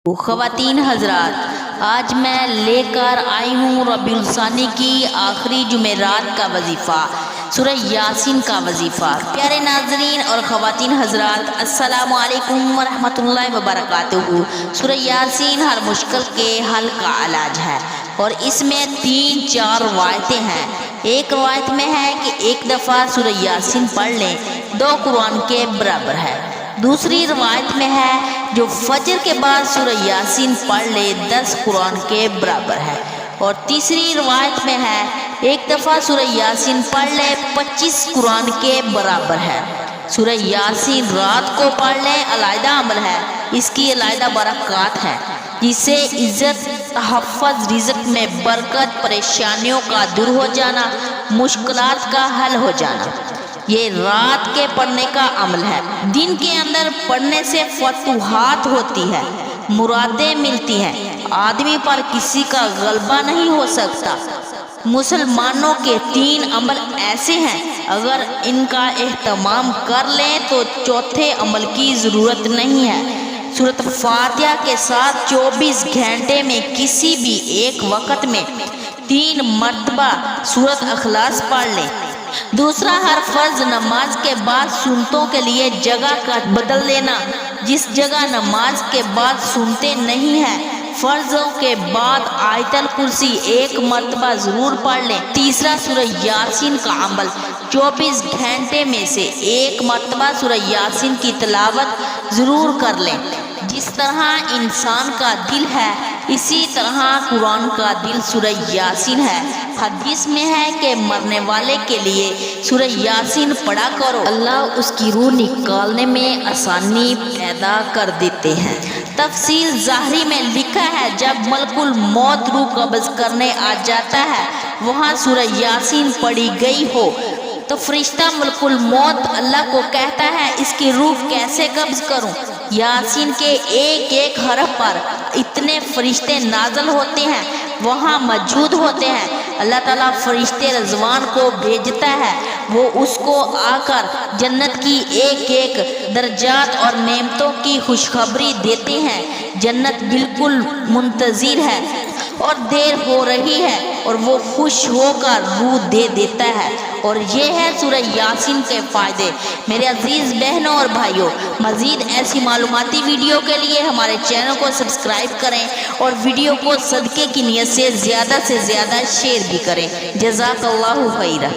خواتین حضرات، آج میں لے کر آئی ہوں ربیع الثانی کی آخری جمعرات کا وظیفہ، سورہ یاسین کا وظیفہ۔ پیارے ناظرین اور خواتین حضرات، السلام علیکم ورحمۃ اللہ وبرکاتہ۔ سورہ یاسین ہر مشکل کے حل کا علاج ہے اور اس میں 3-4 روایتیں ہیں۔ ایک روایت میں ہے کہ ایک دفعہ سورہ یاسین پڑھ لیں 2 قرآن کے برابر ہے۔ دوسری روایت میں ہے جو فجر کے بعد سورہ یاسین پڑھ لے 10 قرآن کے برابر ہے، اور تیسری روایت میں ہے ایک دفعہ سورہ یاسین پڑھ لے 25 قرآن کے برابر ہے۔ سورہ یاسین رات کو پڑھ لے علیحدہ عمل ہے، اس کی علیحدہ برکات ہے، جس سے عزت، تحفظ، رزق میں برکت، پریشانیوں کا دور ہو جانا، مشکلات کا حل ہو جانا۔ یہ رات کے پڑھنے کا عمل ہے۔ دن کے اندر پڑھنے سے فتوحات ہوتی ہے، مرادیں ملتی ہیں، آدمی پر کسی کا غلبہ نہیں ہو سکتا۔ مسلمانوں کے 3 عمل ایسے ہیں، اگر ان کا اہتمام کر لیں تو چوتھے عمل کی ضرورت نہیں ہے۔ سورۃ فاتحہ کے ساتھ 24 گھنٹے میں کسی بھی ایک وقت میں 3 مرتبہ سورۃ اخلاص پڑھ لیں۔ دوسرا، ہر فرض نماز کے بعد سنتوں کے لیے جگہ کا بدل لینا۔ جس جگہ نماز کے بعد سنتے نہیں ہیں، فرضوں کے بعد آیت الکرسی 1 مرتبہ ضرور پڑھ لیں۔ تیسرا، سورہ یاسین کا عمل 24 گھنٹے میں سے 1 مرتبہ سورہ یاسین کی تلاوت ضرور کر لیں۔ جس طرح انسان کا دل ہے، اسی طرح قرآن کا دل سورہ یاسین ہے۔ حدیث میں ہے کہ مرنے والے کے لیے سورہ یاسین پڑھا کرو، اللہ اس کی روح نکالنے میں آسانی پیدا کر دیتے ہیں۔ تفسیر ظاہری میں لکھا ہے جب ملک الموت روح قبض کرنے آ جاتا ہے، وہاں سورہ یاسین پڑھی گئی ہو تو فرشتہ ملک الموت اللہ کو کہتا ہے اس کی روح کیسے قبض کروں۔ یاسین کے ایک حرف پر اتنے فرشتے نازل ہوتے ہیں، وہاں موجود ہوتے ہیں۔ اللہ تعالیٰ فرشتے رضوان کو بھیجتا ہے، وہ اس کو آ کر جنت کی ایک درجات اور نعمتوں کی خوشخبری دیتے ہیں۔ جنت بالکل منتظر ہے اور دیر ہو رہی ہے، اور وہ خوش ہو کر روح دے دیتا ہے۔ اور یہ ہے سورہ یاسین کے فائدے۔ میرے عزیز بہنوں اور بھائیوں، مزید ایسی معلوماتی ویڈیو کے لیے ہمارے چینل کو سبسکرائب کریں اور ویڈیو کو صدقے کی نیت سے زیادہ شیئر بھی کریں۔ جزاک اللہ خیرہ۔